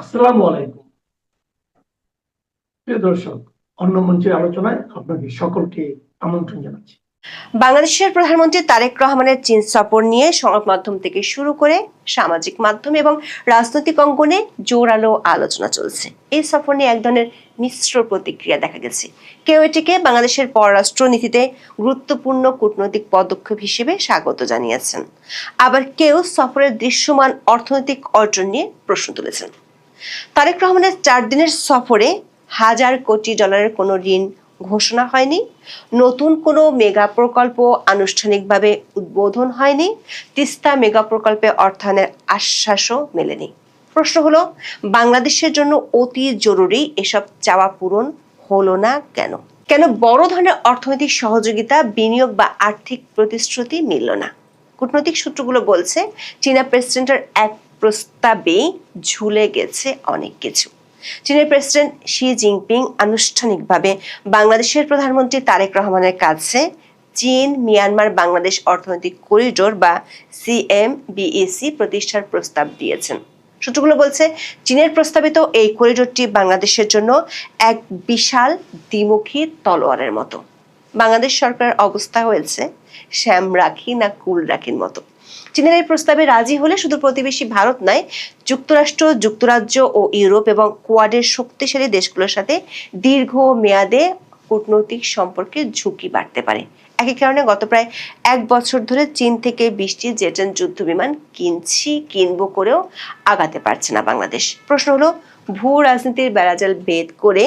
আসসালামু আলাইকুম। প্রিয় দর্শক, অন্য মঞ্চের আলোচনায় আপনাকে সকলকে আমন্ত্রণ জানাচ্ছি। বাংলাদেশের প্রধানমন্ত্রী তারেক রহমানের চীন সফর নিয়ে সংবাদ মাধ্যম থেকে শুরু করে সামাজিক মাধ্যম এবং রাজনৈতিক অঙ্গনে জোরালো আলোচনা চলছে। এই সফর নিয়ে এক ধরনের মিশ্র প্রতিক্রিয়া দেখা গেছে। কেউ এটিকে বাংলাদেশের পররাষ্ট্র নীতিতে গুরুত্বপূর্ণ কূটনৈতিক পদক্ষেপ হিসেবে স্বাগত জানিয়েছেন, আবার কেউ সফরের দৃশ্যমান অর্থনৈতিক অর্জন নিয়ে প্রশ্ন তুলেছেন। তারেক রহমানের 4 দিনের সফরে হাজার কোটি ডলারের কোনো ঋণ ঘোষণা হয়নি, নতুন কোনো মেগা প্রকল্প আনুষ্ঠানিকভাবে উদ্বোধন হয়নি, তিস্তা মেগা প্রকল্পে অর্থায়নের আশ্বাসও মেলেনি। প্রশ্ন হলো, বাংলাদেশের জন্য অতি জরুরি এসব চাওয়া পূরণ হলো না কেন? কেন বড় ধরনের অর্থনৈতিক সহযোগিতা, বিনিয়োগ বা আর্থিক প্রতিশ্রুতি মিলল না? কূটনৈতিক সূত্রগুলো বলছে, চীনা প্রেসিডেন্টের এক প্রস্তাবে ঝুলে গেছে অনেক কিছু। চীনের প্রেসিডেন্ট শি জিনপিং আনুষ্ঠানিকভাবে বাংলাদেশের প্রধানমন্ত্রী তারেক রহমানের কাছে চীন মিয়ানমার বাংলাদেশ অর্থনৈতিক করিডোর বা সিএমবিইসি প্রতিষ্ঠার প্রস্তাব দিয়েছেন। সূত্রগুলো বলছে, চীনের প্রস্তাবিত এই করিডোরটি বাংলাদেশের জন্য এক বিশাল দ্বিমুখী তলোয়ারের মতো। বাংলাদেশ সরকারের অবস্থা হয়েছে শ্যাম রাখি না কুল রাখির মতো। চীনের এই প্রস্তাবে রাজি হলে শুধু প্রতিবেশী ভারত নয়, যুক্তরাষ্ট্র, যুক্তরাজ্য ও ইউরোপ এবং কোয়াডের শক্তিশালী দেশগুলোর সাথে দীর্ঘ মেয়াদে কূটনৈতিক সম্পর্কের ঝুঁকি বাড়তে পারে। একই কারণে গত প্রায় 1 বছর ধরে চীন থেকে 20টি জেটেন যুদ্ধ বিমান কিনবো করেও আগাতে পারছে না বাংলাদেশ। প্রশ্ন হলো, ভূ রাজনীতির বেড়াজাল ভেদ করে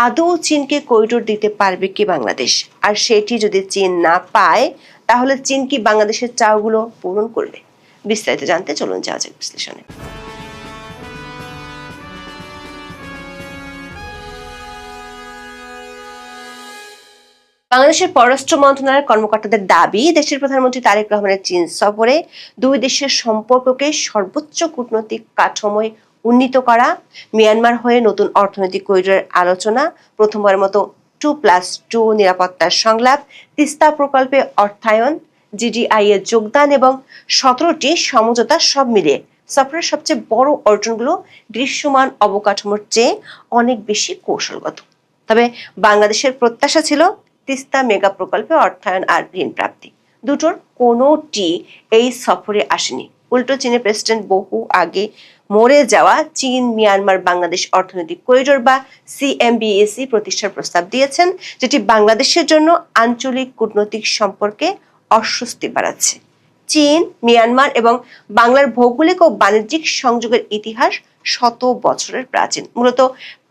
আদৌ চীনকে করিডোর দিতে পারবে কি বাংলাদেশ? আর সেটি যদি চীন না পায়, তাহলে চীন কি বাংলাদেশের চাওগুলো পূরণ করবে? বিস্তারিত জানতে চলুন যাওয়া যাক বিশ্লেষণে। বাংলাদেশের পররাষ্ট্র মন্ত্রণালয়ের কর্মকর্তাদের দাবি, দেশের প্রধানমন্ত্রী তারেক রহমানের চীন সফরে দুই দেশের সম্পর্ককে সর্বোচ্চ কূটনৈতিক কাঠামোয় উন্নীত করা, মিয়ানমার হয়ে নতুন অর্থনৈতিক করিডোরের আলোচনা, প্রথমবারের মতো 2+2 নিরাপত্তার সংলাপ, তিস্তা প্রকল্পে অর্থায়ন, জিডিআই এর যোগদান এবং 17টি সমঝোতা সব মিলিয়ে সফরের সবচেয়ে বড় অর্জনগুলো দৃশ্যমান অবকাঠামোর চেয়ে অনেক বেশি কৌশলগত। তবে বাংলাদেশের প্রত্যাশা ছিল তিস্তা মেগা প্রকল্পে অর্থায়ন আর ঋণ প্রাপ্তি। দুটোর কোনোটি এই সফরে আসেনি। উল্টো চীনের প্রেসিডেন্ট বহু আগে মরে যাওয়া চীন মিয়ানমার বাংলাদেশ অর্থনৈতিক করিডোর বা সিএমবিএসি প্রতিষ্ঠার প্রস্তাব দিয়েছেন, যেটি বাংলাদেশের জন্য আঞ্চলিক কূটনৈতিক সম্পর্কে অস্বস্তি বাড়াচ্ছে। চীন, মিয়ানমার এবং বাংলার ভৌগোলিক ও বাণিজ্যিক সংযোগের ইতিহাস শত বছরের প্রাচীন। মূলত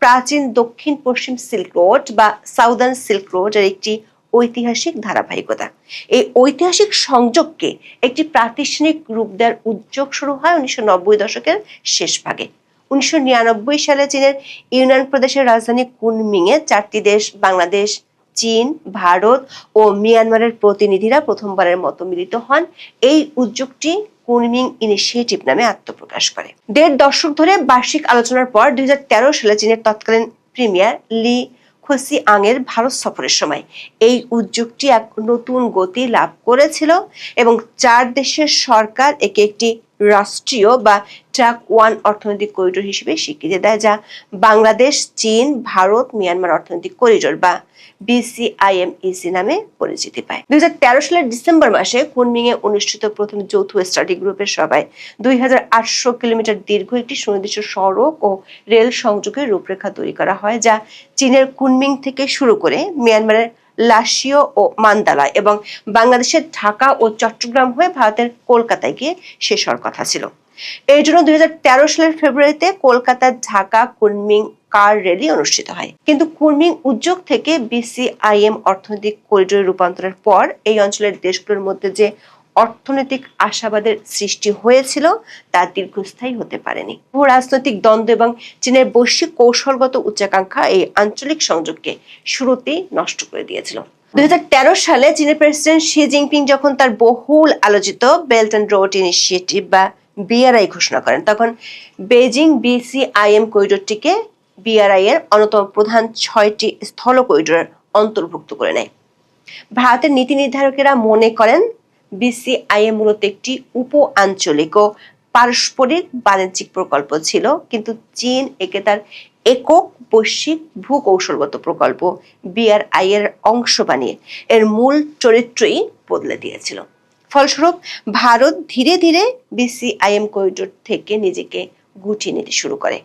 প্রাচীন দক্ষিণ পশ্চিম সিল্ক রোড বা সাউদার্ন সিল্ক রোড এর একটি ঐতিহাসিক ধারাবাহিকতা। এই ঐতিহাসিক সংযোগকে একটি প্রাতিষ্ঠানিক রূপ দেওয়ার উদ্যোগ শুরু হয় 1990 দশকের শেষ ভাগে। 1999 সালে চীনের ইউনান প্রদেশের রাজধানী কুনমিংয়ে 4টি দেশ, বাংলাদেশ, চীন, ভারত ও মিয়ানমারের প্রতিনিধিরা প্রথমবারের মতো মিলিত হন। এই উদ্যোগটি কুনমিং ইনিশিয়েটিভ নামে আত্মপ্রকাশ করে। 1.5 দশক ধরে বার্ষিক আলোচনার পর 2013 সালে চীনের তৎকালীন প্রিমিয়ার লি খুসিয়াং এর ভারত সফরের সময় এই উদ্যোগটি এক নতুন গতি লাভ করেছিল এবং 4 দেশের সরকার একে একটি রাষ্ট্রীয় বা ট্র্যাক 1 অর্থনৈতিক করিডোর হিসেবে স্বীকৃতি দেয়, যা বাংলাদেশ, চীন, ভারত, মিয়ানমার অর্থনৈতিক করিডোর বা বিসিআইএমইসি নামে পরিচিতি পায়। 2013 সালের ডিসেম্বর মাসে কুনমিংয়ে অনুষ্ঠিত প্রথম যৌথ স্টাডি গ্রুপের সভায় 2800 কিলোমিটার দীর্ঘ একটি সুনির্দিষ্ট সড়ক ও রেল সংযোগের রূপরেখা তৈরি করা হয়, যা চীনের কুনমিং থেকে শুরু করে মিয়ানমারের লাসিও ও মান্দালা এবং বাংলাদেশের ঢাকা ও চট্টগ্রাম হয়ে ভারতের কলকাতায় গিয়ে শেষ হওয়ার কথা ছিল। এই জন্য 2013 সালের ফেব্রুয়ারিতে কলকাতা ঢাকা কুনমিং কার র্যালি অনুষ্ঠিত হয়। কিন্তু কুনমিং উদ্যোগ থেকে বিসিআইএম অর্থনৈতিক করিডোরে রূপান্তরের পর এই অঞ্চলের দেশগুলোর মধ্যে যে অর্থনৈতিক আশাবাদের সৃষ্টি হয়েছিল তা দীর্ঘস্থায়ী হতে পারেনি। ভূ রাজনৈতিক দ্বন্দ্ব এবং চীনের বৈশ্বিক কৌশলগত উচ্চাকাঙ্ক্ষা এই আঞ্চলিক সংযোগকে শুরুতেই নষ্ট করে দিয়েছিল। 2013 সালে চীনের প্রেসিডেন্ট শি জিনপিং যখন তার বহুল আলোচিত বেল্ট অ্যান্ড রোড ইনিশিয়েটিভ বা বিআরআই ঘোষণা করেন, তখন বেজিং বিসিআইএম করিডোরটিকে বিআরআই এর অন্যতম প্রধান 6টি স্থল করিডোরের অন্তর্ভুক্ত করে নেয়। ভারতের নীতি নির্ধারকেরা মনে করেন বিসিআইএম মূলত একটি উপ আঞ্চলিক ও পারস্পরিক বাণিজ্যিক প্রকল্প ছিল, কিন্তু চীন একে তার একক বৈশ্বিক ভূকৌশলগত প্রকল্প BRI এর অংশ বানিয়ে এর মূল চরিত্রই বদলে দিয়েছিল। ফলস্বরূপ ভারত ধীরে ধীরে BCIM করিডোর থেকে নিজেকে গুটিয়ে নিতে শুরু করে।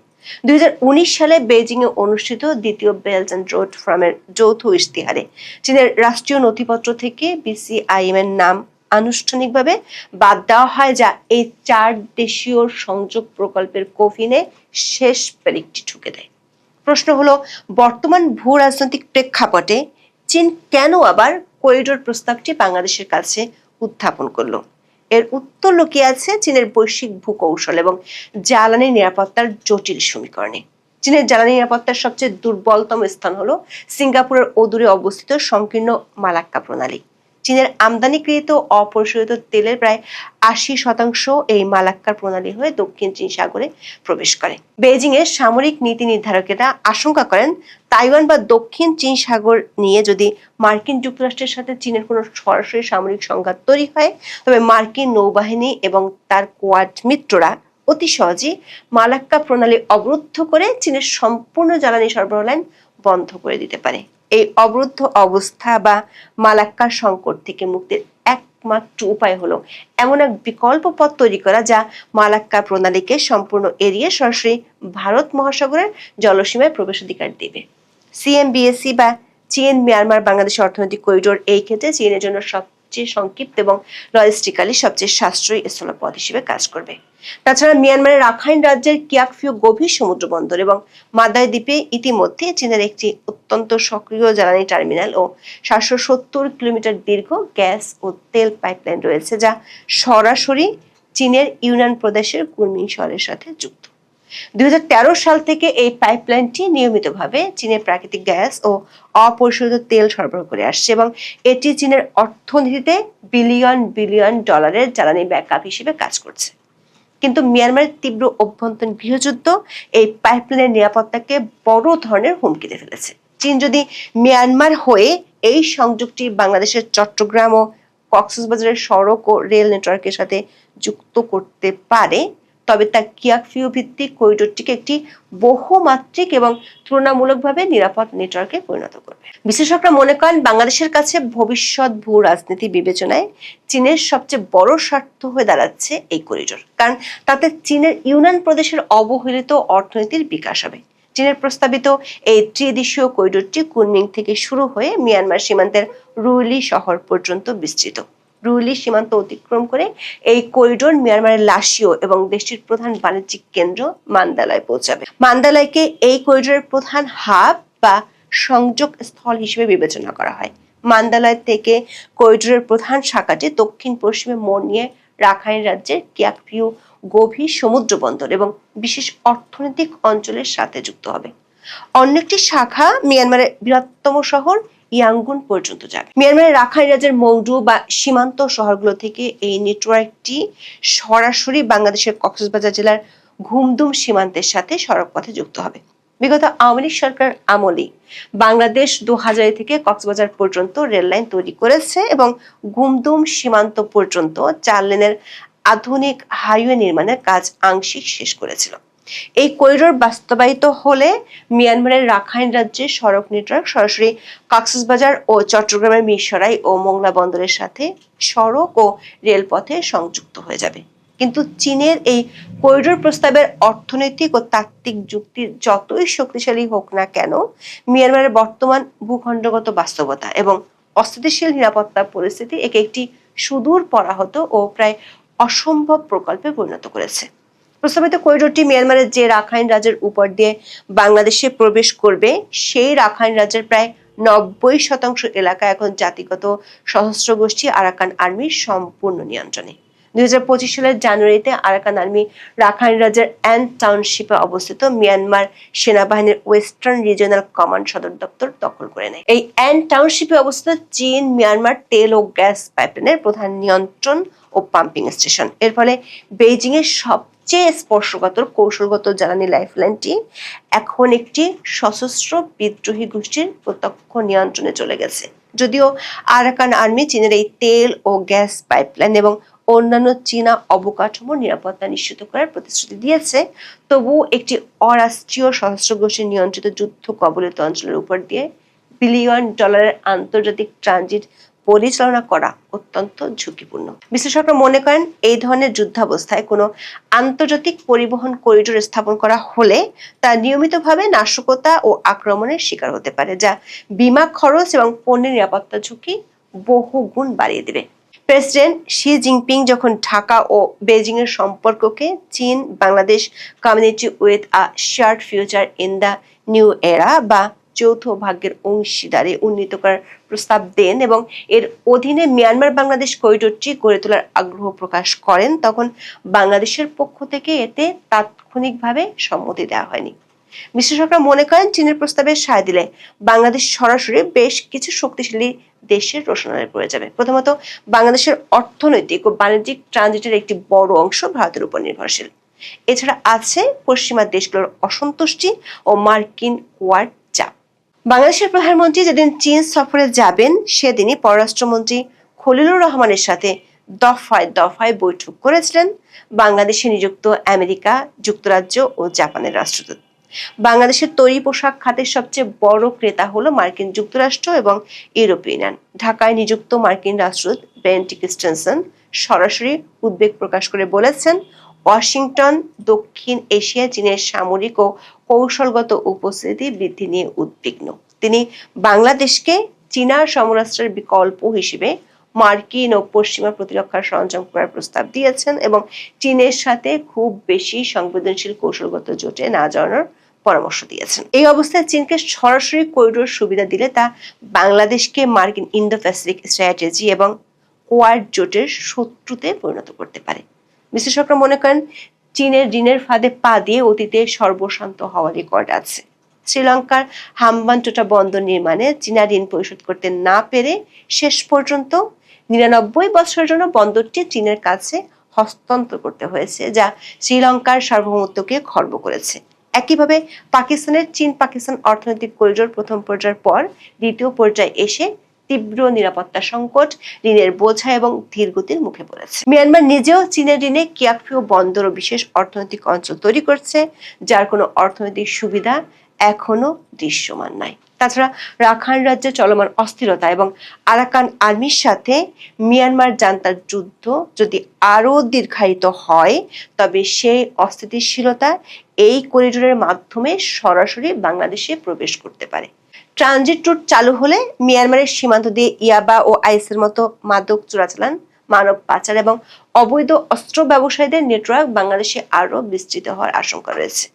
2019 সালে বেজিং এ অনুষ্ঠিত দ্বিতীয় বেল্ট অ্যান্ড রোড ফোরামের যৌথ ইশতেহারে চীনের রাষ্ট্রীয় নথিপত্র থেকে BCIM এর নাম আনুষ্ঠানিকভাবে বাদ দেওয়া হয়, যা এই 4 দেশীয় সংযোগ প্রকল্পের কফিনে শেষ পেরেকটি ঠুকে দেয়। প্রশ্ন হলো, বর্তমান ভূ রাজনৈতিক প্রেক্ষাপটে চীন কেন আবার করিডোর প্রস্তাবটি বাংলাদেশের কাছে উত্থাপন করলো? এর উত্তর লুকিয়ে আছে চীনের বৈশ্বিক ভূকৌশল এবং জ্বালানি নিরাপত্তার জটিল সমীকরণে। চীনের জ্বালানি নিরাপত্তার সবচেয়ে দুর্বলতম স্থান হলো সিঙ্গাপুরের অদূরে অবস্থিত সংকীর্ণ মালাক্কা প্রণালী। চীনের আমদানিকৃত অপরিশোধিত তেলের প্রায় 80% এই মালাক্কার প্রণালী হয়ে দক্ষিণ চীন সাগরে প্রবেশ করে। বেজিং এর সামরিক নীতি নির্ধারকেরা আশঙ্কা করেন, তাইওয়ান বা দক্ষিণ চীন সাগর নিয়ে যদি মার্কিন যুক্তরাষ্ট্রের সাথে চীনের কোনো সরাসরি সামরিক সংঘাত তৈরি হয়, তবে মার্কিন নৌবাহিনী এবং তার কোয়াড মিত্ররা অতি সহজেই মালাক্কা প্রণালী অবরুদ্ধ করে চীনের সম্পূর্ণ জ্বালানি সরবরাহ লাইন বন্ধ করে দিতে পারে। এই অবরুদ্ধ অবস্থা বা মালাক্কার সংকট থেকে মুক্তির একমাত্র উপায় হলো এমন এক বিকল্প পথ তৈরি করা, যা মালাক্কা প্রণালীকে সম্পূর্ণ এড়িয়ে সরাসরি ভারত মহাসাগরের জলসীমায় প্রবেশাধিকার দেবে। CMBSC বা চীন মিয়ানমার বাংলাদেশ অর্থনৈতিক করিডোর এই ক্ষেত্রে চীনের জন্য সবচেয়ে সংক্ষিপ্ত এবং লজিস্টিক্যালি সবচেয়ে সাশ্রয়ী স্থলপথ হিসেবে কাজ করবে। তাছাড়া মিয়ানমারের রাখাইন রাজ্যের কিয়াকফিউ গভীর সমুদ্র বন্দর এবং মাদাই দ্বীপে ইতিমধ্যে চীনের একটি অত্যন্ত সক্রিয় জ্বালানি টার্মিনাল ও 770 কিলোমিটার দীর্ঘ গ্যাস ও তেল পাইপলাইন রয়েছে, যা সরাসরি চীনের ইউনান প্রদেশের কুনমিং শহরের সাথে যুক্ত। 2013 সাল থেকে এই পাইপলাইনটি নিয়মিতভাবে চীনের প্রাকৃতিক গ্যাস ও অপরিশোধিত তেল সরবরাহ করে আসছে এবং এটি চীনের অর্থনীতিতে বিলিয়ন বিলিয়ন ডলারের জ্বালানি ব্যাকআপ হিসেবে কাজ করছে। কিন্তু মিয়ানমারের তীব্র অভ্যন্তরীণ গৃহযুদ্ধ এই পাইপলাইনের নিরাপত্তাকে বড় ধরনের হুমকিতে ফেলেছে। চীন যদি মিয়ানমার হয়ে এই সংযোগটি বাংলাদেশের চট্টগ্রাম ও কক্সবাজারের সড়ক ও রেল নেটওয়ার্কের সাথে যুক্ত করতে পারে, তবে তা কিয়াকফিউ ভিত্তিক করিডোরটিকে একটি বহুমাত্রিক এবং তুলনামূলকভাবে নিরাপদ নেটওয়ার্কে পরিণত করবে। বিশ্লেষকরা মনে করেন, বাংলাদেশের কাছে ভবিষ্যৎ ভূ রাজনীতি বিবেচনায় চীনের সবচেয়ে বড় স্বার্থ হয়ে দাঁড়াচ্ছে এই করিডোর, কারণ তাতে চীনের ইউনান প্রদেশের অবহেলিত অর্থনীতির বিকাশ হবে। চীনের প্রস্তাবিত এই ত্রিদেশীয় করিডোরটি কুনমিং থেকে শুরু হয়ে মিয়ানমার সীমান্তের রুইলি শহর পর্যন্ত বিস্তৃত। রুইলি সীমান্ত অতিক্রম করে এই করিডোর মিয়ানমারের লাসিও এবং দেশটির প্রধান বাণিজ্যিক কেন্দ্র মান্দালয় পৌঁছাবে। মান্দালয়কে এই করিডোরের প্রধান হাব বা সংযোগ স্থল হিসেবে বিবেচনা করা হয়। মান্দালয় থেকে করিডোরের প্রধান শাখাটি দক্ষিণ পশ্চিমে মোড় নিয়ে রাখাইন রাজ্যের কিয়াকফিউ গভীর সমুদ্র বন্দর এবং বিশেষ অর্থনৈতিক অঞ্চলের সাথে যুক্ত হবে। অন্য একটি শাখা মিয়ানমারের বৃহত্তম শহর ইয়াঙ্গুন পর্যন্ত যাবে। মিয়ানমারের রাখাইন রাজ্যের মংডু বা সীমান্ত শহরগুলো থেকে এই নেটওয়ার্কটি সরাসরি বাংলাদেশের কক্সবাজার জেলার ঘুমদুম সীমান্তের সাথে সড়ক পথে যুক্ত হবে। বিগত আওয়ামী লীগ সরকার আমলেই বাংলাদেশ 2000 থেকে কক্সবাজার পর্যন্ত রেল লাইন তৈরি করেছে এবং ঘুমদুম সীমান্ত পর্যন্ত 4 লেনের আধুনিক হাইওয়ে নির্মাণের কাজ আংশিক শেষ করেছিল। এই করিডোর বাস্তবায়িত হলে মিয়ানমারের রাখাইন রাজ্যের সড়ক নেটওয়ার্ক সরাসরি কক্সবাজার ও চট্টগ্রামের মিরসরাই ও মোংলা বন্দরের সাথে সড়ক ও রেলপথে সংযুক্ত হয়ে যাবে। কিন্তু চীনের এই করিডোর প্রস্তাবের অর্থনৈতিক ও তাত্ত্বিক যুক্তি যতই শক্তিশালী হোক না কেন, মিয়ানমারের বর্তমান ভূখণ্ডগত বাস্তবতা এবং অস্থিতিশীল নিরাপত্তা পরিস্থিতি একে একটি সুদূর পরাহত ও প্রায় অসম্ভব প্রকল্পে পরিণত করেছে। প্রস্তাবিত করিডোরটি মিয়ানমারের যে রাখাইন রাজ্যের উপর দিয়ে বাংলাদেশে প্রবেশ করবে, সেই রাখাইন রাজ্যের প্রায় 90% এলাকা এখন জাতিগত সশস্ত্র গোষ্ঠী আরাকান আর্মির সম্পূর্ণ নিয়ন্ত্রণে। 2025 সালের জানুয়ারিতে আরাকান আর্মি রাখাইন রাজ্যের অ্যান্ড টাউনশিপে অবস্থিত মিয়ানমার সেনাবাহিনীর ওয়েস্টার্ন রিজিওনাল কমান্ড সদর দপ্তর দখল করে নেয়। এই অ্যান্ড টাউনশিপে অবস্থিত চীন মিয়ানমার তেল ও গ্যাস পাইপলাইনের প্রধান নিয়ন্ত্রণ ও পাম্পিং স্টেশন। এর ফলে বেইজিং এর সবচেয়ে স্পর্শকাতর কৌশলগত জ্বালানি লাইফলাইনটি এখন একটি সশস্ত্র বিদ্রোহী গোষ্ঠীর প্রত্যক্ষ নিয়ন্ত্রণে চলে গেছে। যদিও আরাকান আর্মি চীনের এই তেল ও গ্যাস পাইপলাইন এবং অন্যান্য চীনা অবকাঠামোর নিরাপত্তা নিশ্চিত করার প্রতিশ্রুতি দিয়েছে, তবুও একটি অরাষ্ট্রীয় সশস্ত্র গোষ্ঠী নিয়ন্ত্রিত যুদ্ধ কবলিত অঞ্চলের উপর দিয়ে বিলিয়ন ডলারের আন্তর্জাতিক ট্রানজিট পরিচালনা করা অত্যন্ত ঝুঁকিপূর্ণ। বিশ্লেষকরা মনে করেন এই ধরনের যুদ্ধাবস্থায় কোনো আন্তর্জাতিক পরিবহন করিডোর স্থাপন করা হলে তা নিয়মিতভাবে নাশকতা ও আক্রমণের শিকার হতে পারে, যা বিমা খরচ এবং পণ্যের নিরাপত্তা ঝুঁকি বহুগুণ বাড়িয়ে দেবে। প্রেসিডেন্ট শি জিনপিং যখন ঢাকা ও বেজিং এর সম্পর্ককে চীন Bangladesh community with a shared future in the new এরা বা যৌথ ভাগ্যের অংশীদারে উন্নীত করার প্রস্তাব দেন এবং এর অধীনে মিয়ানমার বাংলাদেশ করিডোরটি গড়ে তোলার আগ্রহ প্রকাশ করেন, তখন বাংলাদেশের পক্ষ থেকে এতে তাৎক্ষণিকভাবে সম্মতি দেওয়া হয়নি। বিশ্লেষকরা মনে করেন চীনের প্রস্তাবে সায় দিলে বাংলাদেশ সরাসরি বেশ কিছু শক্তিশালী দেশের রোশনালে পড়ে যাবে। প্রথমত, বাংলাদেশের অর্থনৈতিক ও বাণিজ্যিক ট্রানজিটের একটি বড় অংশ ভারতের উপর নির্ভরশীল। এছাড়া আছে পশ্চিমা দেশগুলোর অসন্তুষ্টি ও মার্কিন ওয়ার চাপ। বাংলাদেশের প্রধানমন্ত্রী যেদিন চীন সফরে যাবেন সেদিনই পররাষ্ট্রমন্ত্রী খলিলুর রহমানের সাথে দফায় দফায় বৈঠক করেছিলেন বাংলাদেশে নিযুক্ত আমেরিকা, যুক্তরাজ্য ও জাপানের রাষ্ট্রদূত। বাংলাদেশের তৈরি পোশাক খাতের সবচেয়ে বড় ক্রেতা হলো মার্কিন যুক্তরাষ্ট্র এবং ইউরোপীয় ইউনিয়ন। ঢাকায় নিযুক্ত মার্কিন রাষ্ট্রদূত বেন্ট ক্রিস্টেনসন সরাসরি উদ্বেগ প্রকাশ করে বলেছেন, ওয়াশিংটন দক্ষিণ এশিয়ায় চীনের সামরিক ও কৌশলগত উপস্থিতি বৃদ্ধি নিয়ে উদ্বিগ্ন। তিনি বাংলাদেশকে চীনা সমরাস্ত্রের বিকল্প হিসেবে মার্কিন ও পশ্চিমা প্রতিরক্ষার সরঞ্জাম করার প্রস্তাব দিয়েছেন এবং চীনের সাথে খুব বেশি সংবেদনশীল কৌশলগত জোটে না যাওয়ার পরামর্শ দিয়েছেন। এই অবস্থায় চীনকে সরাসরি করিডোর সুবিধা দিলে তা বাংলাদেশকে মার্কিন ইন্দো প্যাসিফিক স্ট্র্যাটেজি এবং কোয়াড জোটের শত্রুতে পরিণত করতে পারে। বিশ্লেষকরা মনে করেন চীনের ঋণের ফাঁদে পা দিয়ে অতীতে সর্বশান্ত হওয়ার রেকর্ড আছে। শ্রীলঙ্কার হাম্বানটোটা বন্দর নির্মাণে চীনা ঋণ পরিশোধ করতে না পেরে শেষ পর্যন্ত 99 বছরের জন্য বন্দরটি চীনের কাছে হস্তান্তর করতে হয়েছে, যা শ্রীলঙ্কার সার্বভৌমত্বকে খর্ব করেছে। একইভাবে পাকিস্তানের চীন পাকিস্তান অর্থনৈতিক করিডোর প্রথম পর্যায়ের পর দ্বিতীয় পর্যায়ে এসে তীব্র নিরাপত্তা সংকট, ঋণের বোঝা এবং ধীরগতির মুখে পড়েছে। মিয়ানমার নিজেও চীনের ঋণে কিয়াকফিউ বন্দর ও বিশেষ অর্থনৈতিক অঞ্চল তৈরি করছে, যার কোনো অর্থনৈতিক সুবিধা এখনো দৃশ্যমান নাই। তাছাড়া রাখাইন রাজ্যে চলমান অস্থিরতা এবং আরাকান আর্মির সাথে মিয়ানমার জান্তার যুদ্ধ যদি আরো দীর্ঘায়িত হয়, তবে সেই অস্থিতিশীলতা এই করিডোরের মাধ্যমে সরাসরি বাংলাদেশে প্রবেশ করতে পারে। ট্রানজিট রুট চালু হলে মিয়ানমারের সীমান্ত দিয়ে ইয়াবা ও আইসের মতো মাদক চোরাচালান, মানব পাচার এবং অবৈধ অস্ত্র ব্যবসায়ীদের নেটওয়ার্ক বাংলাদেশে আরো বিস্তৃত হওয়ার আশঙ্কা রয়েছে।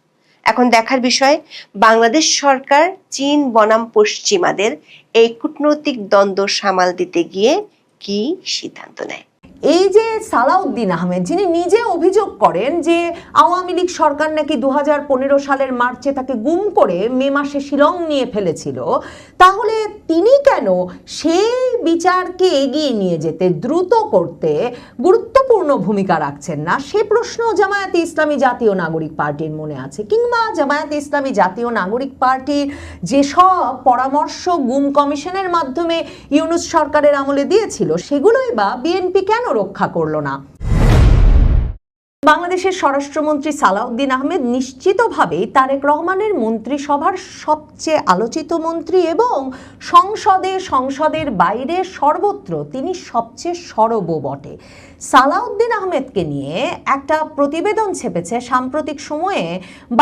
এখন দেখার বিষয় বাংলাদেশ সরকার চীন বনাম পশ্চিমাদের এই কূটনৈতিক দ্বন্দ্ব সামাল দিতে গিয়ে কি সিদ্ধান্ত নেয়। এই যে সালাউদ্দিন আহমেদ, যিনি নিজে অভিযোগ করেন যে আওয়ামী লীগ সরকার নাকি 2015 সালের মার্চে তাকে গুম করে মে মাসে শিলং নিয়ে ফেলেছিল, তাহলে তিনি কেন সেই বিচারকে এগিয়ে নিয়ে যেতে, দ্রুত করতে গুরুত্বপূর্ণ ভূমিকা রাখছেন না? সে প্রশ্ন জামায়াতে ইসলামী জাতীয় নাগরিক পার্টির মনে আছে, কিংবা জামায়াতে ইসলামী জাতীয় নাগরিক পার্টির যেসব পরামর্শ গুম কমিশনের মাধ্যমে ইউনূস সরকারের আমলে দিয়েছিল, সেগুলোই বা বিএনপি কেন রক্ষা করলো না? বাংলাদেশের স্বরাষ্ট্রমন্ত্রী সালাউদ্দিন আহমেদ নিশ্চিতভাবেই তারেক রহমানের মন্ত্রিসভার সবচেয়ে আলোচিত মন্ত্রী এবং সংসদের বাইরে সর্বত্র তিনি সবচেয়ে সরব বটে। সালাউদ্দিন আহমেদকে নিয়ে একটা প্রতিবেদন ছেপেছে সাম্প্রতিক সময়ে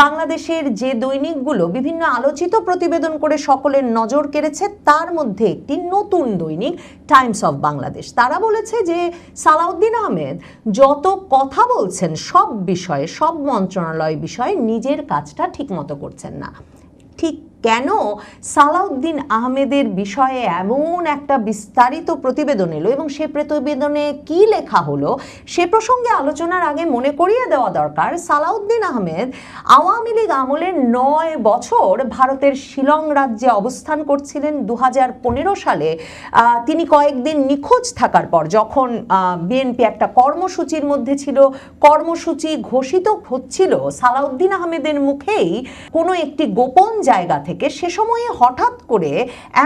বাংলাদেশের যে দৈনিকগুলো বিভিন্ন আলোচিত প্রতিবেদন করে সকলের নজর কেড়েছে, তার মধ্যে একটি নতুন দৈনিক টাইমস অফ বাংলাদেশ। তারা বলেছে যে সালাউদ্দিন আহমেদ যত কথা বলছেন সব বিষয়ে, সব মন্ত্রণালয় বিষয়ে নিজের কাজটা ঠিকমতো করছেন না। ঠিক কেন সালাউদ্দিন আহমেদের বিষয়ে এমন একটা বিস্তারিত প্রতিবেদন এলো এবং সে প্রতিবেদনে কি লেখা হলো সে প্রসঙ্গে আলোচনার আগে মনে করিয়ে দেওয়া দরকার, সালাউদ্দিন আহমেদ আওয়ামী লীগ আমলের 9 বছর ভারতের শিলং রাজ্যে অবস্থান করছিলেন। 2015 সালে তিনি কয়েকদিন নিখোঁজ থাকার পর, যখন বিএনপি একটা কর্মসূচির মধ্যে ছিল, কর্মসূচি ঘোষিত হচ্ছিল, সালাউদ্দিন আহমেদের মুখেই কোনো একটি গোপন জায়গা থেকে থেকে সে সময়ে হঠাৎ করে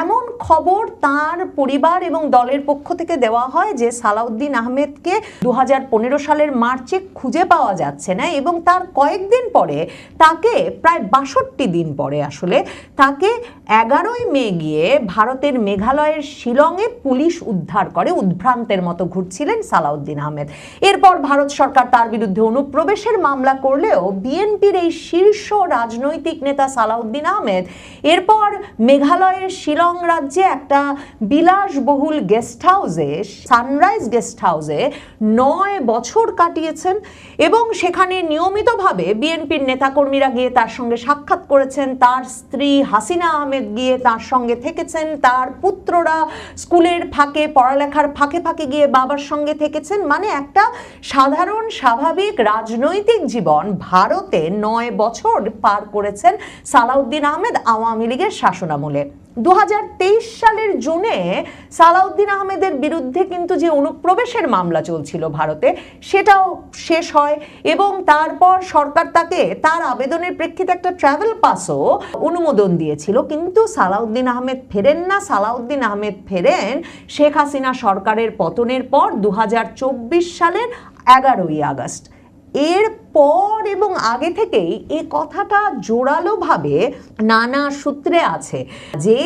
এমন খবর তার পরিবার এবং দলের পক্ষ থেকে দেওয়া হয় যে সালাউদ্দিন আহমেদকে 2015 সালের মার্চে খুঁজে পাওয়া যাচ্ছে না, এবং তার কয়েকদিন পরে তাকে প্রায় 62 দিন পরে আসলে তাকে 11ই মে গিয়ে ভারতের মেঘালয়ের শিলংয়ে পুলিশ উদ্ধার করে। উদ্ভ্রান্তের মতো ঘুরছিলেন সালাউদ্দিন আহমেদ। এরপর ভারত সরকার তার বিরুদ্ধে অনুপ্রবেশের মামলা করলেও বিএনপির এই শীর্ষ রাজনৈতিক নেতা সালাউদ্দিন আহমেদ এরপর মেঘালয়ের শিলং রাজ্যে একটা বিলাসবহুল গেস্ট হাউসে, সানরাইজ গেস্ট হাউসে 9 বছর কাটিয়েছেন, এবং সেখানে নিয়মিতভাবে বিএনপির নেতাকর্মীরা গিয়ে তার সঙ্গে সাক্ষাৎ করেছেন। তার স্ত্রী হাসিনা আহমেদ গিয়ে তার সঙ্গে থেকেছেন, তার পুত্ররা স্কুলের ফাঁকে, পড়ালেখার ফাঁকে ফাঁকে গিয়ে বাবার সঙ্গে থেকেছেন। মানে একটা সাধারণ স্বাভাবিক রাজনৈতিক জীবন ভারতে 9 বছর পার করেছেন সালাউদ্দিন আহমেদ আওয়ামী লীগের শাসনামলে। 2023 সালের জুনে সালাউদ্দিন আহমেদের বিরুদ্ধে কিন্তু যে অনুপ্রবেশের মামলা চলছিল ভারতে, সেটাও শেষ হয়, এবং তারপর সরকার তাকে তার আবেদনের প্রেক্ষিতে একটা ট্রাভেল পাসও অনুমোদন দিয়েছিল। কিন্তু সালাউদ্দিন আহমেদ ফেরেন না। সালাউদ্দিন আহমেদ ফেরেন শেখ হাসিনা সরকারের পতনের পর 2024 সালের 11ই আগস্ট। এরপর এবং আগে থেকেই এই কথাটা জোরালোভাবে নানা সূত্রে আছে যে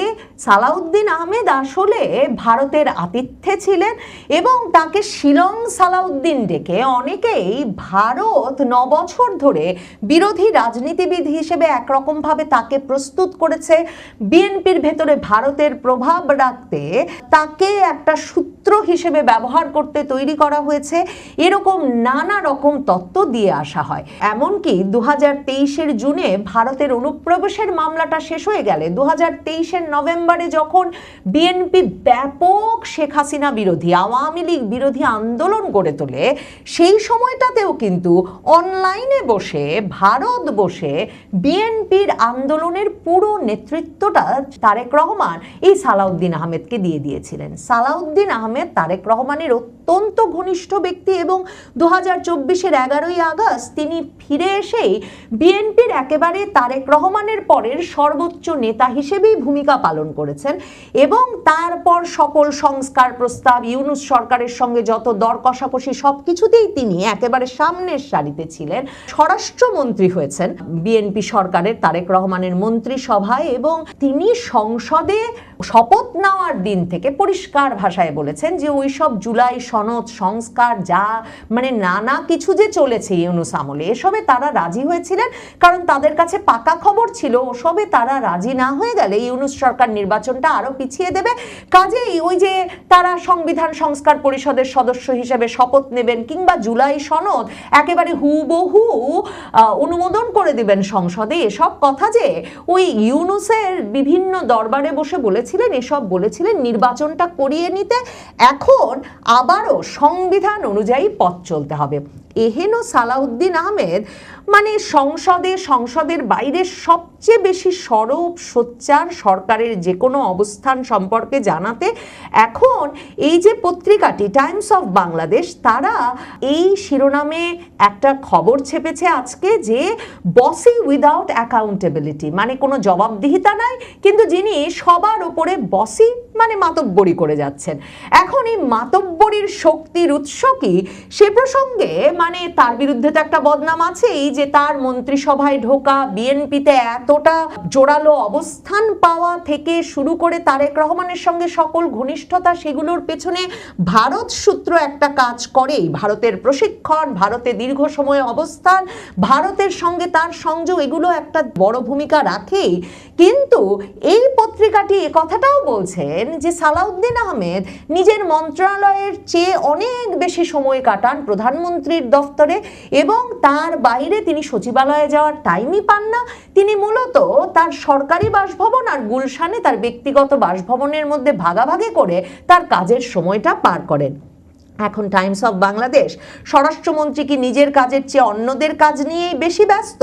সালাউদ্দিন আহমেদ আসলে ভারতের আতিথ্যে ছিলেন, এবং তাকে শিলং সালাউদ্দিন ডেকে অনেকেই ভারত 9 বছর ধরে বিরোধী রাজনীতিবিদ হিসেবে একরকমভাবে তাকে প্রস্তুত করেছে। বিএনপির ভেতরে ভারতের প্রভাব রাখতে তাকে একটা সূত্র হিসেবে ব্যবহার করতে তৈরি করা হয়েছে, এরকম নানা রকম তত্ত্ব দিয়ে আসা হয়। এমনকি 2023-এর জুনে ভারতের অনুপ্রবেশের মামলাটা শেষ হয়ে গেলে 2023-এর নভেম্বরে যখন বিএনপি ব্যাপক শেখ হাসিনা বিরোধী, আওয়ামী লীগ বিরোধী আন্দোলন গড়ে তোলে, সেই সময়টাতেও কিন্তু অনলাইনে বসে ভারত বসে বিএনপির আন্দোলনের পুরো নেতৃত্বটা তারেক রহমান এই সালাউদ্দিন আহমেদকে দিয়ে দিয়েছিলেন। সালাউদ্দিন আহমেদ তারেক রহমানের অত্যন্ত ঘনিষ্ঠ ব্যক্তি, এবং 2024-এর 11ই আগস্ট তিনি ফিরে এসেই বিএনপির একেবারে তারেক রহমানের পরের সর্বোচ্চ নেতা হিসেবেই ভূমিকা পালন করেছেন, এবং তারপর সকল সংস্কার প্রস্তাব, ইউনূস সরকারের সঙ্গে যত দর কষাকষি সবকিছুতেই তিনি একেবারে সামনের সারিতে ছিলেন। স্বরাষ্ট্রমন্ত্রী হয়েছেন বিএনপি সরকারের তারেক রহমানের মন্ত্রিসভায়, এবং তিনি সংসদে শপথ নেওয়ার দিন থেকে পরিষ্কার ভাষায় বলেছেন যে ওই সব জুলাই সনদ সংস্কার যা মানে নানা কিছু যে চলেছে ইউনূস আমলে, এসবে তারা রাজি হয়েছিলেন, কারণ তাদের কাছে পাকা খবর ছিল ওসবে তারা রাজি না হয়ে গেলে ইউনূস সরকার নির্বাচনটা আরো পিছিয়ে দেবে। কাজেই ওই যে তারা সংবিধান সংস্কার পরিষদের সদস্য হিসেবে শপথ নেবেন, কিংবা জুলাই সনদ একেবারে হুবহু অনুমোদন করে দিবেন সংসদে, এসব কথা যে ওই ইউনূসের বিভিন্ন দরবারে বসে বলেছিলেন, এসব বলেছিলেন নির্বাচনটা করিয়ে নিতে, এখন আবারও সংবিধান অনুযায়ী পথ চলতে হবে। এহেন সালাউদ্দিন আহমেদ মানে সংসদের বাইরে সবচেয়ে বেশি সরব সোচ্চার সরকারের যে কোনো অবস্থান সম্পর্কে জানাতে। এখন এই যে পত্রিকাটি টাইমস অফ বাংলাদেশ, তারা এই শিরোনামে একটা খবর ছেপেছে আজকে যে বসি উইদাউট অ্যাকাউন্টেবিলিটি, মানে কোনো জবাবদিহিতা নাই, কিন্তু যিনি সবার উপরে বসি মানে মাতব্বরি করে যাচ্ছেন। এখন এই মাতব্বরির শক্তির উৎস কি সে প্রসঙ্গে মানে তার বিরুদ্ধে তো একটা বদনাম আছেই যে তার মন্ত্রিসভায় ঢোকা, বিএনপিতে এতটা জোরালো অবস্থান পাওয়া থেকে শুরু করে তারেক রহমানের সঙ্গে সকল ঘনিষ্ঠতা, সেগুলোর পেছনে ভারত সূত্র একটা কাজ করেই। ভারতের প্রশিক্ষণ, ভারতে দীর্ঘ সময় অবস্থান, ভারতের সঙ্গে তার সংযোগ, এগুলো একটা বড় ভূমিকা রাখেই। কিন্তু এই পত্রিকাটি এ কথাটাও বলছেন যে সালাউদ্দিন আহমেদ নিজের মন্ত্রণালয়ের চেয়ে অনেক বেশি সময় কাটান প্রধানমন্ত্রীর দফতরে, এবং তার বাইরে তিনি সচিবালয়ে যাওয়ার টাইমই পান না। তিনি মূলত তার সরকারি বাসভবন আর গুলশানে তার ব্যক্তিগত বাসভবনের মধ্যে ভাগাভাগি করে তার কাজের সময়টা পার করেন। এখন টাইমস অফ বাংলাদেশ স্বরাষ্ট্রমন্ত্রী কি নিজের কাজের চেয়ে অন্যদের কাজ নিয়েই বেশি ব্যস্ত?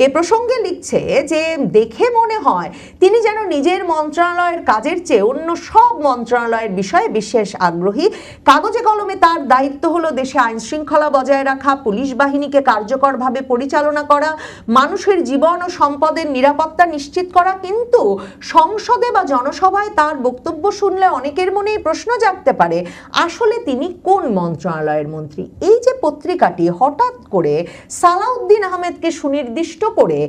এ প্রসঙ্গে লিখছে যে দেখে মনে হয় তিনি যেন নিজের মন্ত্রণালয়ের কাজের চেয়ে অন্য সব মন্ত্রণালয়ের বিষয়ে বিশেষ আগ্রহী। কাগজে কলমে তার দায়িত্ব হলো দেশে আইন শৃঙ্খলা বজায় রাখা, পুলিশ বাহিনীকে কার্যকরভাবে পরিচালনা করা, মানুষের জীবন ও সম্পদের নিরাপত্তা নিশ্চিত করা। কিন্তু সংসদে বা জনসভায় তার বক্তব্য শুনলে অনেকের মনেই প্রশ্ন জাগতে পারে, আসলে তিনি কোন মন্ত্রণালয়ের মন্ত্রী? এই যে পত্রিকাটি হঠাৎ করে সালাউদ্দিন আহমেদকে সুনির্দিষ্ট করে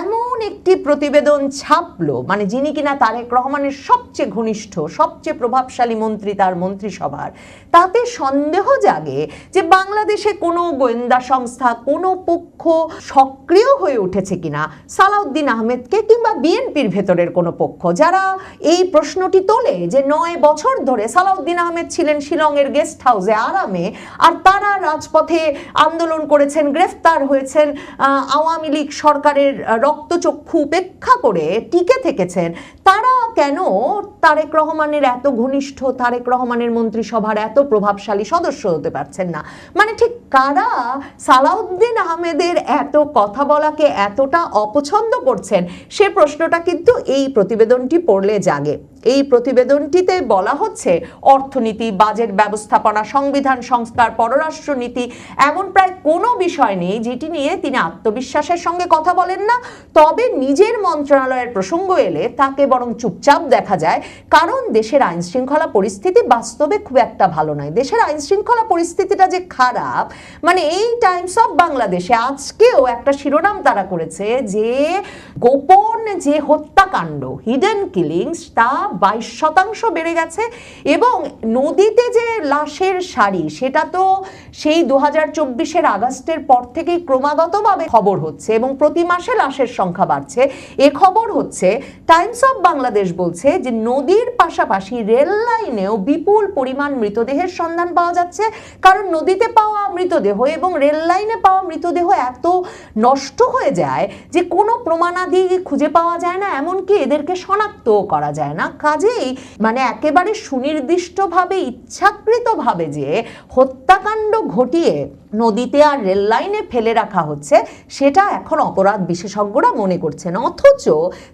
এমন একটি প্রতিবেদন ছাপলো, মানে যিনি কিনা তারেক রহমানের সবচেয়ে ঘনিষ্ঠ, সবচেয়ে প্রভাবশালী মন্ত্রী তার মন্ত্রিসভার, তাতে সন্দেহ জাগে যে বাংলাদেশে কোনো গোয়েন্দা সংস্থা, কোনো পক্ষ সক্রিয় হয়ে উঠেছে কিনা সালাউদ্দিন আহমেদকে কিংবা বিএনপির ভেতরের কোনো পক্ষ, যারা এই প্রশ্নটি তোলে যে 9 বছর ধরে সালাউদ্দিন আহমেদ ছিলেন শিলংয়ের গেস্ট হাউসে আরামে, আর তারা রাজপথে আন্দোলন করেছেন, গ্রেফতার হয়েছেন, আওয়ামী লীগ সরকারের রক্তচক্ষু উপেক্ষা করে টিকে থেকেছেন। তারা কেন তারেক রহমানের এত ঘনিষ্ঠ, তারেক রহমানের মন্ত্রিসভার এত প্রভাবশালী সদস্য হতে পারছেন না? মানে ঠিক কারা সালাউদ্দিন আহমেদের এত কথা বলাকে এতটা অপছন্দ করছেন, সে প্রশ্নটা কিন্তু এই প্রতিবেদনটি পড়লে জাগে। এই প্রতিবেদনটিতে বলা হচ্ছে অর্থনীতি, বাজেট ব্যবস্থাপনা, সংবিধান সংস্কার, পররাষ্ট্রনীতি এমন প্রায় কোনো বিষয় নেই যেটি নিয়ে তিনি আত্মবিশ্বাসের সঙ্গে কথা বলেন না। তবে নিজের মন্ত্রণালয়ের প্রসঙ্গ এলে তাকে বরং চুপচাপ দেখা যায়, কারণ দেশের আইন শৃঙ্খলা পরিস্থিতি বাস্তবে খুব একটা ভালো নয়। দেশের আইন শৃঙ্খলা পরিস্থিতিটা যে খারাপ, মানে এই টাইমস অফ বাংলাদেশে আজকেও একটা শিরোনাম তারা করেছে যে গোপন যে হত্যাকাণ্ড, হিডেন কিলিংস, তা 22% বেড়ে গেছে। এবং নদীতে যে লাশের সারি, সেটা তো সেই 2024 আগস্টের পর থেকেই ক্রমাগতভাবে খবর হচ্ছে এবং প্রতি মাসে লাশের সংখ্যা বাড়ছে। এ খবর হচ্ছে, টাইমস অফ বাংলাদেশ বলছে যে নদীর পাশাপাশি রেল লাইনেও বিপুল পরিমাণ মৃতদেহের সন্ধান পাওয়া যাচ্ছে, কারণ নদীতে পাওয়া মৃতদেহ এবং রেল লাইনে পাওয়া মৃতদেহ এত নষ্ট হয়ে যায় যে কোনো প্রমাণাদি খুঁজে পাওয়া যায় না, এমনকি এদেরকে শনাক্তও করা যায় না। কাজেই মানে একেবারে সুনির্দিষ্টভাবে, ইচ্ছাকৃতভাবে যে হত্যাকাণ্ড ঘটিয়ে নদীতে আর রেল লাইনে ফেলে রাখা হচ্ছে, সেটা এখন অপরাধ বিশেষজ্ঞরা মনে করছেন। অথচ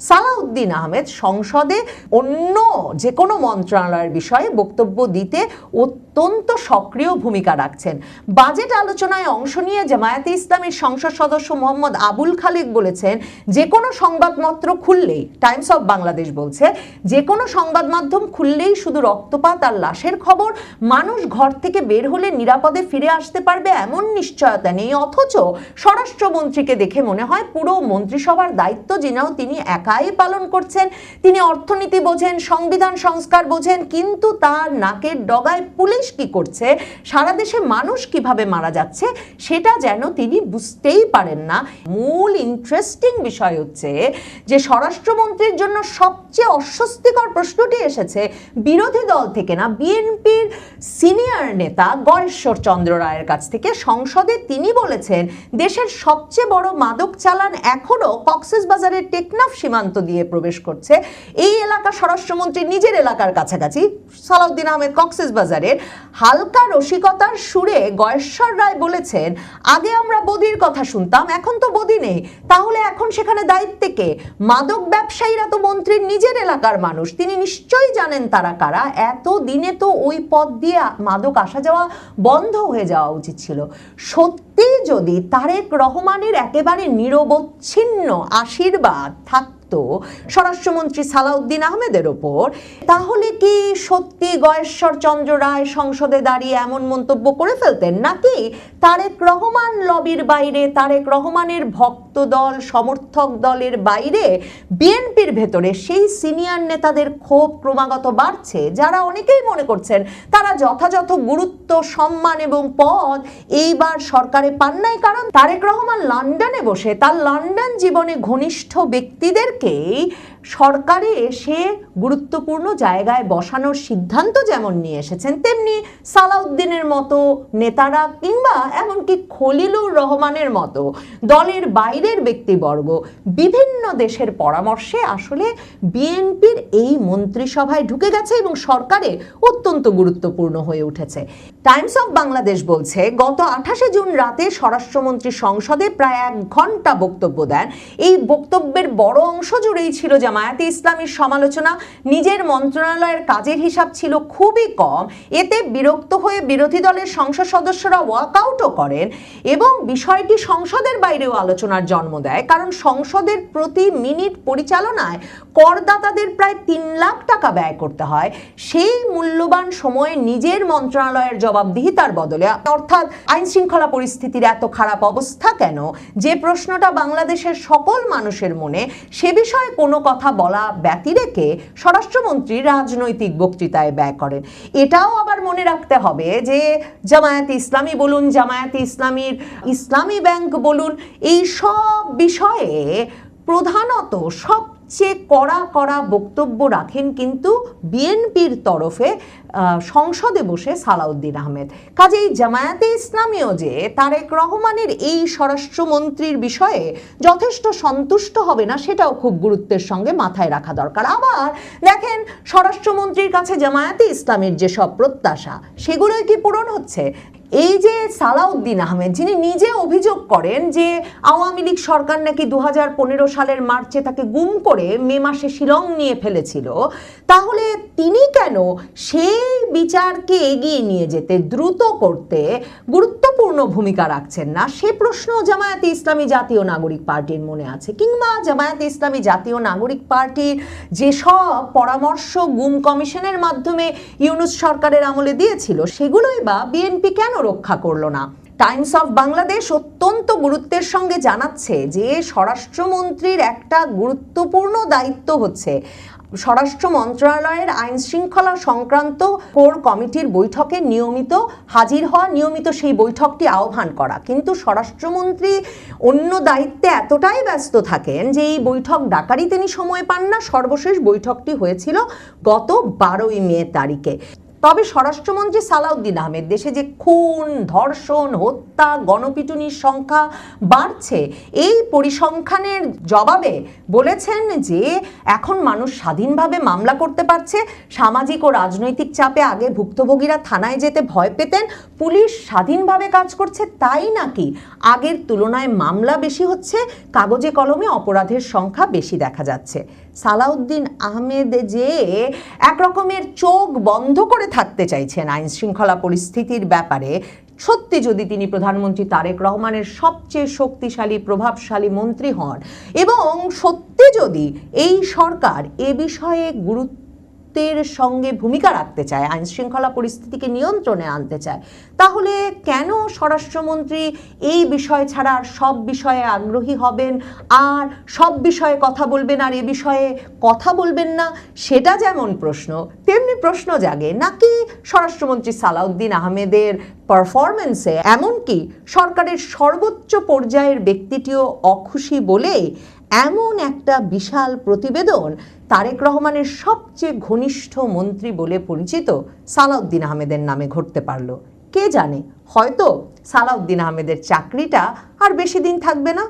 সালাউদ্দিন আহমেদ সংসদে অন্য যে কোনো মন্ত্রণালয়ের বিষয়ে বক্তব্য দিতে অত্যন্ত সক্রিয় ভূমিকা রাখছেন। বাজেট আলোচনায় অংশ নিয়ে জামায়াতে ইসলামীর সংসদ সদস্য মোহাম্মদ আবুল খালেক বলেছেন, যে কোনো সংবাদপত্র খুললেই, টাইমস অফ বাংলাদেশ বলছে, যে কোনো সংবাদ মাধ্যম খুললেই শুধু রক্তপাত আর লাশের খবর। মানুষ ঘর থেকে বের হলে নিরাপদে ফিরে আসতে পারবে এমন নিশ্চয়তা নেই। অথচ স্বরাষ্ট্রমন্ত্রীকে দেখে মনে হয় পুরো মন্ত্রিসভার দায়িত্ব যেন তিনি একাই পালন করছেন। তিনি অর্থনীতি বোঝেন, সংবিধান সংস্কার বোঝেন, কিন্তু তার নাকের ডগায় পুলিশ কি করছে, সারা দেশে মানুষ কিভাবে মারা যাচ্ছে, সেটা যেন তিনি বুঝতেই পারেন না। মূল ইন্টারেস্টিং বিষয় হচ্ছে যে স্বরাষ্ট্রমন্ত্রীর জন্য সবচেয়ে অস্বস্তিকর প্রশ্নটি এসেছে বিরোধী দল থেকে না, বিএনপির সিনিয়র নেতা গয়েশ্বর চন্দ্র রায়ের কাছ থেকে। সংসদে তিনি বলেছেন, দেশের সবচেয়ে বড় মাদক চালান এখনো কক্সবাজারের টেকনাফ সীমান্ত দিয়ে প্রবেশ করছে। এই এলাকা স্বরাষ্ট্রমন্ত্রী নিজের এলাকার কাছাকাছি। সালাউদ্দিন আহমেদ কক্সবাজারের। হালকা রসিকতার সুরে গয়েশ্বর রায় বলেছেন, আগে আমরা বদির কথা শুনতাম, এখন তো বদি নেই, তাহলে এখন সেখানে দায়িত্বে কে? মাদক ব্যবসায়ীরা তো মন্ত্রীর নিজের এলাকার মানুষ, তিনি নিশ্চয়ই জানেন তারা কারা। এত দিনে তো ওই পথ দিয়ে মাদক আসা যাওয়া বন্ধ হয়ে যাওয়া উচিত ছিল। সত্যি যদি তারেক রহমানের একেবারে নিরবচ্ছিন্ন আশীর্বাদ থাকতো স্বরাষ্ট্রমন্ত্রী সালাউদ্দিন আহমেদের ওপর, তাহলে কি সত্যি গয়েশ্বর চন্দ্র রায় সংসদে দাঁড়িয়ে এমন মন্তব্য করে ফেলতেন? নাকি তারেক রহমান লবির বাইরে, তারেক রহমানের ভক্ত দল, সমর্থক দলের বাইরে বিএনপির ভেতরে সেই সিনিয়র নেতাদের ক্ষোভ ক্রমাগত বাড়ছে, যারা অনেকেই মনে করছেন তারা যথাযথ গুরুত্ব, সম্মান এবং পদ এইবার সরকারে পান নাই, কারণ তারেক রহমান লন্ডনে বসে তার লন্ডন জীবনে ঘনিষ্ঠ ব্যক্তিদেরকেই সরকারে এসে গুরুত্বপূর্ণ জায়গায় বসানোর সিদ্ধান্ত যেমন নিয়ে এসেছেন, তেমনি সালাউদ্দিনের মতো নেতারা কিংবা এমনকি খলিলুর রহমানের মতো দলের বাইরের ব্যক্তিবর্গ বিভিন্ন বিভিন্ন দেশের পরামর্শে আসলে বিএনপির এই মন্ত্রিসভায় ঢুকে গেছে এবং সরকারে অত্যন্ত গুরুত্বপূর্ণ হয়ে উঠেছে। টাইমস অফ বাংলাদেশ বলছে, গত 28 জুন রাতে স্বরাষ্ট্রমন্ত্রী সংসদে প্রায় 1 ঘন্টা বক্তব্য দেন। এই বক্তব্যের বড় অংশ জুড়েই ছিল জামায়াতে ইসলামীর সমালোচনা। নিজের মন্ত্রণালয়ের কাজের হিসাব ছিল খুবই কম। এতে বিরক্ত হয়ে বিরোধী দলের সংসদ সদস্যরা ওয়াকআউটও করেন এবং বিষয়টি সংসদের বাইরেও আলোচনার জন্ম দেয়, কারণ সংসদের প্রতি মিনিট পরিচালনায় করদাতাদের প্রায় 3 লাখ টাকা ব্যয় করতে হয়। সেই মূল্যবান সময়ে নিজের মন্ত্রণালয়ের জবাবদিহিতার বদলে, অর্থাৎ আইন শৃঙ্খলা পরিস্থিতির এত খারাপ অবস্থা কেন, যে প্রশ্নটা বাংলাদেশের সকল মানুষের মনে, সে বিষয়ে কোনো কথা বলা ব্যতি রেখে স্বরাষ্ট্রমন্ত্রী রাজনৈতিক বক্তৃতায় ব্যয় করেন। এটাও আবার মনে রাখতে হবে যে জামায়াতে ইসলামী বলুন, জামায়াতে ইসলামীর ইসলামী ব্যাংক বলুন, এই সব বিষয়ে প্রধানত সবচেয়ে কড়া বক্তব্য রাখেন কিন্তু বিএনপির তরফে সংসদে বসে সালাউদ্দিন আহমেদ। কাজেই জামায়াতে ইসলামীও যে তারেক রহমানের এই স্বরাষ্ট্রমন্ত্রীর বিষয়ে যথেষ্ট সন্তুষ্ট হবে না, সেটাও খুব গুরুত্বের সঙ্গে মাথায় রাখা দরকার। আবার দেখেন, স্বরাষ্ট্রমন্ত্রীর কাছে জামায়াতে ইসলামীর যেসব প্রত্যাশা, সেগুলোই কি পূরণ হচ্ছে? এই যে সালাউদ্দিন আহমেদ, যিনি নিজে অভিযোগ করেন যে আওয়ামী লীগ সরকার নাকি 2015 সালের মার্চে তাকে গুম করে মে মাসে শিলং নিয়ে ফেলেছিল, তাহলে তিনি কেন সেই বিচারকে এগিয়ে নিয়ে যেতে, দ্রুত করতে গুরুত্বপূর্ণ ভূমিকা রাখছেন না? সে প্রশ্ন জামায়াতে ইসলামী জাতীয় নাগরিক পার্টির মনে আছে। কিংবা জামায়াতে ইসলামী জাতীয় নাগরিক পার্টির যেসব পরামর্শ গুম কমিশনের মাধ্যমে ইউনূস সরকারের আমলে দিয়েছিল, সেগুলোই বা বিএনপি কেন রক্ষা করলো না? টাইমস অফ বাংলাদেশ অত্যন্ত গুরুত্বের সঙ্গে জানাচ্ছে যে স্বরাষ্ট্রমন্ত্রীর একটা গুরুত্বপূর্ণ দায়িত্ব হচ্ছে স্বরাষ্ট্র মন্ত্রণালয়ের আইন শৃঙ্খলা সংক্রান্ত কোর কমিটির বৈঠকে নিয়মিত হাজির হওয়া, নিয়মিত সেই বৈঠকটি আহ্বান করা। কিন্তু স্বরাষ্ট্রমন্ত্রী অন্য দায়িত্বে এতটাই ব্যস্ত থাকেন যে এই বৈঠক ডাকারই তিনি সময় পান না। সর্বশেষ বৈঠকটি হয়েছিল গত 12ই মে তারিখে। তবে স্বরাষ্ট্রমন্ত্রী সালাউদ্দিন আহমেদ দেশে যে খুন, ধর্ষণ, হত্যা, গণপিটুনির সংখ্যা বাড়ছে, এই পরিসংখ্যানের জবাবে বলেছেন যে এখন মানুষ স্বাধীনভাবে মামলা করতে পারছে। সামাজিক ও রাজনৈতিক চাপে আগে ভুক্তভোগীরা থানায় যেতে ভয় পেতেন, পুলিশ স্বাধীনভাবে কাজ করছে, তাই নাকি আগের তুলনায় মামলা বেশি হচ্ছে, কাগজে কলমে অপরাধের সংখ্যা বেশি দেখা যাচ্ছে। সালাউদ্দিন আহমেদ যে এক রকমের চোখ বন্ধ করে থাকতে চাইছেন আইন শৃঙ্খলা পরিস্থিতির ব্যাপারে, সত্যি যদি তিনি প্রধানমন্ত্রী তারেক রহমানের সবচেয়ে শক্তিশালী প্রভাবশালী মন্ত্রী হন এবং সত্যি যদি এই সরকার এ বিষয়ে গুরুত্বের সঙ্গে ভূমিকা রাখতে চায়, আইন শৃঙ্খলা পরিস্থিতিকে নিয়ন্ত্রণে আনতে চায়, তাহলে কেন স্বরাষ্ট্রমন্ত্রী এই বিষয় ছাড়া আর সব বিষয়ে আগ্রহী হবেন, আর সব বিষয়ে কথা বলবেন আর এ বিষয়ে কথা বলবেন না? সেটা যেমন প্রশ্ন, তেমনি প্রশ্ন জাগে নাকি স্বরাষ্ট্রমন্ত্রী সালাউদ্দিন আহমেদের পারফরমেন্সে এমনকি সরকারের সর্বোচ্চ পর্যায়ের ব্যক্তিটিও অখুশি বলে এমন একটা বিশাল প্রতিবেদন তারেক রহমানের সবচেয়ে ঘনিষ্ঠ মন্ত্রী বলে পরিচিত সালাউদ্দিন আহমেদের নামে ঘটতে পারলো? কে জানে, হয়তো সালাউদ্দিন আহমেদের চাকরিটা আর বেশি দিন থাকবে না।